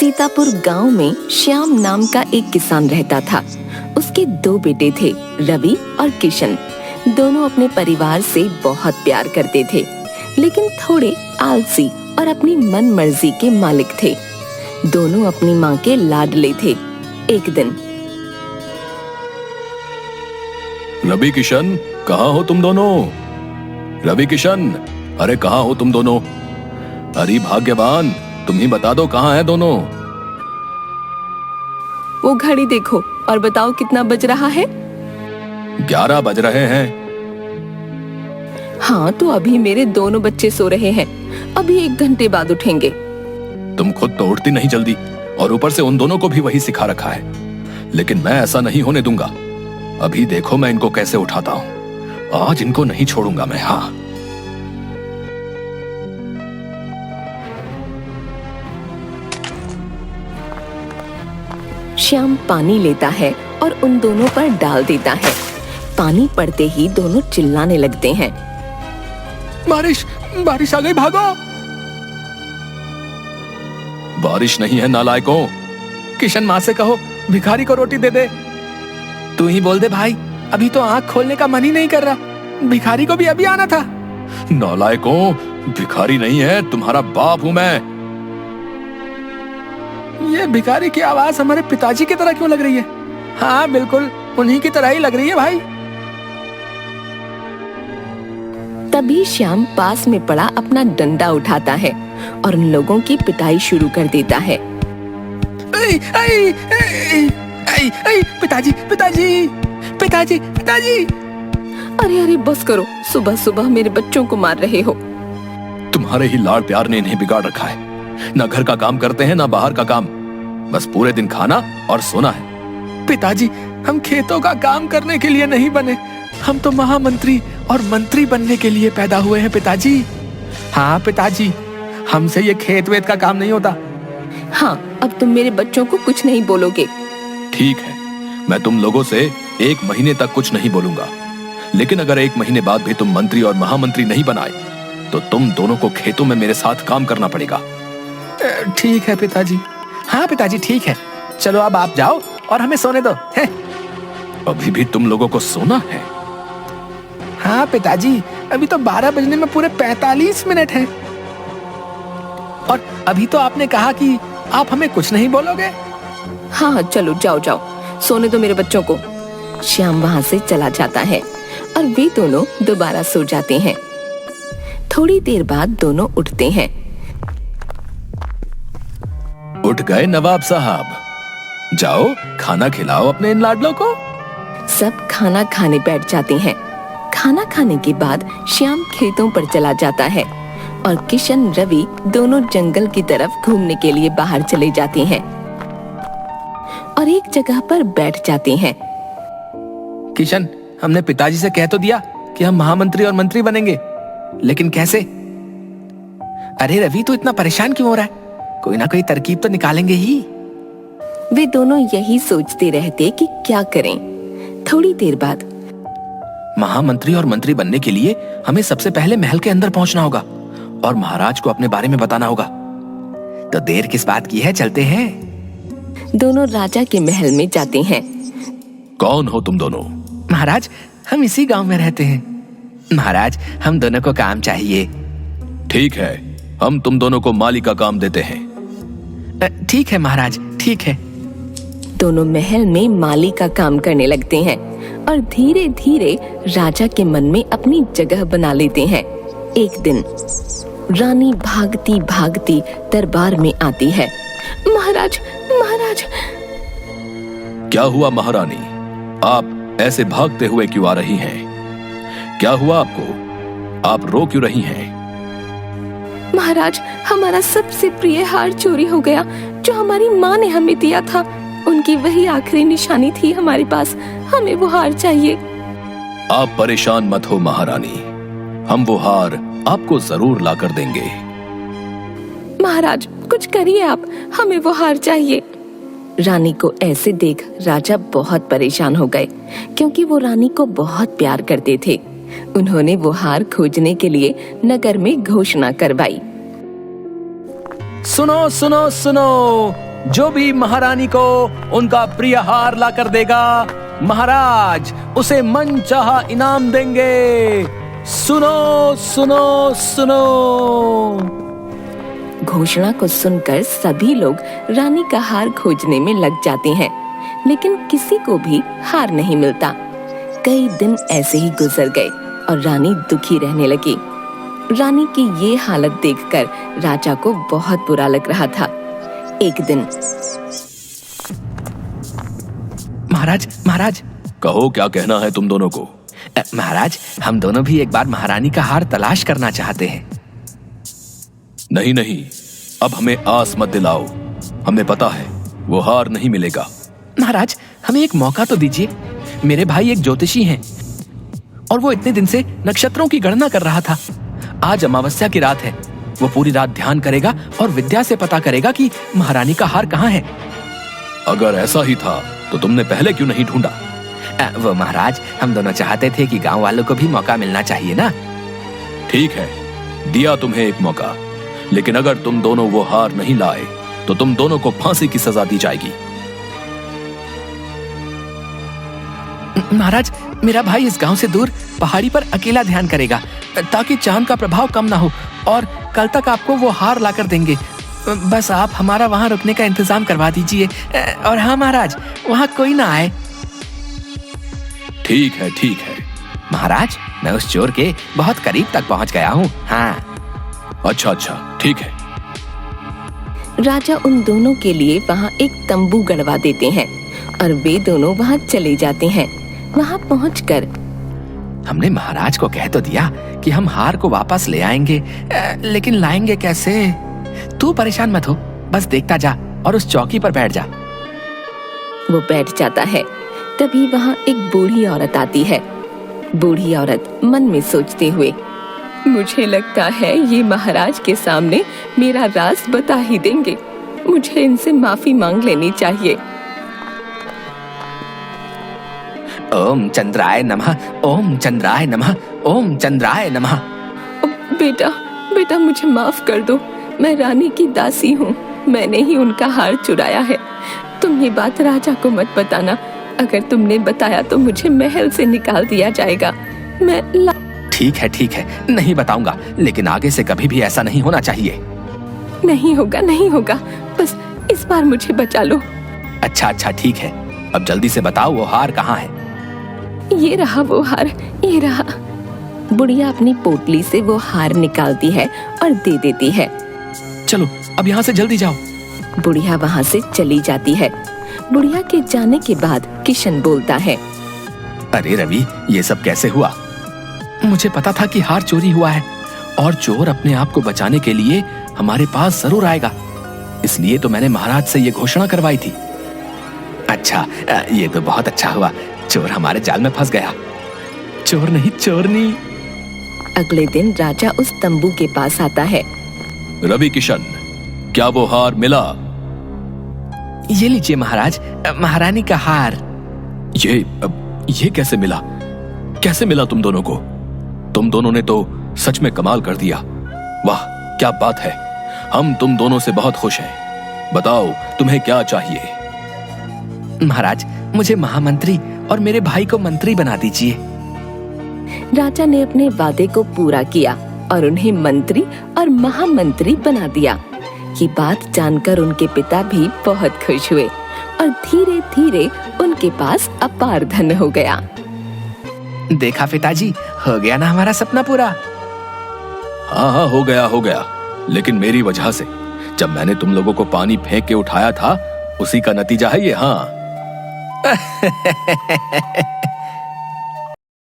सीतापुर गांव में श्याम नाम का एक किसान रहता था। उसके 2 बेटे थे, रवि और किशन। दोनों अपने परिवार से बहुत प्यार करते थे, लेकिन थोड़े आलसी और अपनी मन मर्जी के मालिक थे। दोनों अपनी माँ के लाडले थे। एक दिन, रवि किशन, कहाँ हो तुम दोनों? रवि किशन, अरे कहाँ हो तुम दोनों? अरे भाग्यवान, तुम ही बता दो कहाँ है दोनों? वो घड़ी देखो और बताओ कितना बज रहा है? 11 बज रहे हैं। हाँ, तो अभी मेरे दोनों बच्चे सो रहे हैं। अभी 1 घंटे बाद उठेंगे। तुम खुद तो उठती नहीं जल्दी, और ऊपर से उन दोनों को भी वही सिखा रखा है। लेकिन मैं ऐसा नहीं होने दूंगा। अभी देखो मैं इनको कैसे उठाता हूँ। आज इनको नहीं छोड़ूंगा मैं। हाँ, श्याम पानी लेता है और उन दोनों पर डाल देता है। पानी पड़ते ही दोनों चिल्लाने लगते हैं। बारिश, बारिश आ गई, भागो! बारिश नहीं है नालायकों। किशन, माँ से कहो भिखारी को रोटी दे दे। तू ही बोल दे भाई, अभी तो आँख खोलने का मन ही नहीं कर रहा। भिखारी को भी अभी आना था। नालायकों, भिखारी नहीं है, तुम्हारा बाप हूं मैं। ये भिखारी की आवाज हमारे पिताजी की तरह क्यों लग रही है? हाँ, बिल्कुल उन्हीं की तरह ही लग रही है भाई। तभी श्याम पास में पड़ा अपना डंडा उठाता है और उन लोगों की पिटाई शुरू कर देता है। पिताजी, पिताजी, पिताजी, पिताजी! अरे अरे, बस करो। सुबह सुबह मेरे बच्चों को मार रहे हो। तुम्हारे ही लाड़ प्यार ने इन्हें बिगाड़ रखा है। ना घर का काम करते हैं, ना बाहर का काम। बस पूरे दिन खाना और सोना है। पिताजी, हम खेतों का काम करने के लिए नहीं बने। हम तो महामंत्री और मंत्री बनने के लिए पैदा हुए हैं पिताजी। हाँ पिताजी, हमसे ये खेत वेत का काम नहीं होता। हाँ, अब तुम मेरे बच्चों को कुछ नहीं बोलोगे। ठीक है, मैं तुम लोगों से 1 महीने तक कुछ नहीं बोलूंगा। लेकिन अगर 1 महीने बाद भी तुम मंत्री और महामंत्री नहीं बनाए, तो तुम दोनों को खेतों में मेरे साथ काम करना पड़ेगा। ठीक है पिताजी। हाँ पिताजी, ठीक है। चलो अब आप जाओ और हमें सोने दो। है? अभी भी तुम लोगों को सोना है? हाँ पिताजी, अभी तो 12 बजने में पूरे 45 मिनट हैं। और अभी तो आपने कहा कि आप हमें कुछ नहीं बोलोगे। हाँ, चलो जाओ जाओ, सोने दो मेरे बच्चों को। श्याम वहाँ से चला जाता है और वे दोनों दोबारा सो जाते हैं। थोड़ी देर बाद दोनों उठते हैं। उठ गए नवाब साहब? जाओ खाना खिलाओ अपने इन लाडलों को। सब खाना खाने बैठ जाते हैं। खाना खाने के बाद श्याम खेतों पर चला जाता है और किशन, रवि दोनों जंगल की तरफ घूमने के लिए बाहर चले जाते हैं और एक जगह पर बैठ जाते हैं। किशन, हमने पिताजी से कह तो दिया कि हम महामंत्री और मंत्री बनेंगे, लेकिन कैसे? अरे रवि, तू इतना परेशान क्यों हो रहा है? कोई ना कोई तरकीब तो निकालेंगे ही। वे दोनों यही सोचते रहते कि क्या करें। थोड़ी देर बाद, महामंत्री और मंत्री बनने के लिए हमें सबसे पहले महल के अंदर पहुंचना होगा और महाराज को अपने बारे में बताना होगा। तो देर किस बात की है, चलते हैं। दोनों राजा के महल में जाते हैं। कौन हो तुम दोनों? महाराज, हम इसी गांव में रहते हैं। महाराज, हम दोनों को काम चाहिए। ठीक है, हम तुम दोनों को माली का काम देते हैं। ठीक है महाराज, ठीक है। दोनों महल में माली का काम करने लगते हैं और धीरे धीरे राजा के मन में अपनी जगह बना लेते हैं। एक दिन रानी भागती भागती दरबार में आती है। महाराज, महाराज! क्या हुआ महारानी? आप ऐसे भागते हुए क्यों आ रही हैं? क्या हुआ आपको? आप रो क्यों रही हैं? महाराज, हमारा सबसे प्रिय हार चोरी हो गया, जो हमारी माँ ने हमें दिया था। उनकी वही आखिरी निशानी थी हमारे पास। हमें वो हार चाहिए। आप परेशान मत हो महारानी, हम वो हार आपको जरूर ला कर देंगे। महाराज, कुछ करिए आप, हमें वो हार चाहिए। रानी को ऐसे देख राजा बहुत परेशान हो गए, क्योंकि वो रानी को बहुत प्यार करते थे। उन्होंने वो हार खोजने के लिए नगर में घोषणा करवाई। सुनो सुनो सुनो, जो भी महारानी को उनका प्रिय हार ला कर देगा, महाराज उसे मनचाहा इनाम देंगे। सुनो सुनो सुनो। घोषणा को सुनकर सभी लोग रानी का हार खोजने में लग जाते हैं, लेकिन किसी को भी हार नहीं मिलता। कई दिन ऐसे ही गुजर गए और रानी दुखी रहने लगी। रानी की ये हालत देखकर राजा को बहुत बुरा लग रहा था। एक दिन, महाराज महाराज। कहो, क्या कहना है तुम दोनों को? महाराज, हम दोनों भी एक बार महारानी का हार तलाश करना चाहते हैं। नहीं नहीं, अब हमें आस मत दिलाओ। हमें पता है वो हार नहीं मिलेगा। महाराज, हमें एक मौका तो दीजिए। मेरे भाई एक ज्योतिषी हैं और वो इतने दिन से नक्षत्रों की गणना कर रहा था। आज अमावस्या की रात है। वो पूरी रात ध्यान करेगा और विद्या से पता करेगा कि महारानी का हार कहाँ है। अगर ऐसा ही था तो तुमने पहले क्यों नहीं ढूंढा? वो महाराज, हम दोनों चाहते थे कि गांव वालों को भी मौका मिलना चाहिए ना। ठीक है, दिया तुम्हें एक मौका, लेकिन अगर तुम दोनों वो हार नहीं लाए तो तुम दोनों को फांसी की सजा दी जाएगी। महाराज, मेरा भाई इस गांव से दूर पहाड़ी पर अकेला ध्यान करेगा ताकि चांद का प्रभाव कम ना हो, और कल तक आपको वो हार लाकर देंगे। बस आप हमारा वहां रुकने का इंतजाम करवा दीजिए। और हाँ महाराज, वहां कोई ना आए। ठीक है ठीक है। महाराज, मैं उस चोर के बहुत करीब तक पहुंच गया हूँ। हाँ। अच्छा अच्छा, ठीक है। राजा उन दोनों के लिए वहाँ एक तंबू गड़वा देते हैं और वे दोनों वहाँ चले जाते हैं। वहाँ पहुंचकर हमने महाराज को कह तो दिया कि हम हार को वापस ले आएंगे, लेकिन लाएंगे कैसे? तू परेशान मत हो, बस देखता जा और उस चौकी पर बैठ जा। वो बैठ जाता है। तभी वहाँ एक बूढ़ी औरत आती है। बूढ़ी औरत मन में सोचते हुए, मुझे लगता है ये महाराज के सामने मेरा राज बता ही देंगे। मुझे इनसे माफी मांग लेनी चाहिए। ओम चंद्राय नमः, ओम चंद्राय नमः, ओम चंद्राय नमः। बेटा बेटा, मुझे माफ कर दो। मैं रानी की दासी हूँ। मैंने ही उनका हार चुराया है। तुम ये बात राजा को मत बताना। अगर तुमने बताया तो मुझे महल से निकाल दिया जाएगा। ठीक है, नहीं बताऊंगा, लेकिन आगे से कभी भी ऐसा नहीं होना चाहिए। नहीं होगा, नहीं होगा। बस इस बार मुझे बचा लो। अच्छा, ठीक है। अब जल्दी से बताओ वो हार कहाँ है? ये रहा वो हार, ये रहा। बुढ़िया अपनी पोटली से वो हार निकालती है और दे देती है। चलो अब यहाँ से जल्दी जाओ। बुढ़िया वहाँ से चली जाती है। बुढ़िया के जाने के बाद किशन बोलता है, अरे रवि, ये सब कैसे हुआ? मुझे पता था कि हार चोरी हुआ है और चोर अपने आप को बचाने के लिए हमारे पास जरूर आएगा, इसलिए तो मैंने महाराज से ये घोषणा करवाई थी। अच्छा, ये तो बहुत अच्छा हुआ। चोर हमारे जाल में फंस गया। चोर नहीं, चोरनी। अगले दिन राजा उस तंबू के पास आता है। रवि किशन, क्या वो हार मिला? ये लीजिए महाराज, महारानी का हार। ये कैसे मिला? कैसे मिला तुम दोनों को? तुम दोनों ने तो सच में कमाल कर दिया। वाह, क्या बात है। हम तुम दोनों से बहुत खुश हैं। बताओ तुम्हें क्या चाहिए? महाराज, मुझे महामंत्री और मेरे भाई को मंत्री बना दीजिए। राजा ने अपने वादे को पूरा किया और उन्हें मंत्री और महामंत्री बना दिया। ये बात जानकर उनके पिता भी बहुत खुश हुए और धीरे धीरे उनके पास अपार धन हो गया। देखा पिताजी, हो गया ना हमारा सपना पूरा। हाँ, हो गया, लेकिन मेरी वजह से। जब मैंने तुम लोगों को पानी फेंक के उठाया था, उसी का नतीजा है ये। हाँ।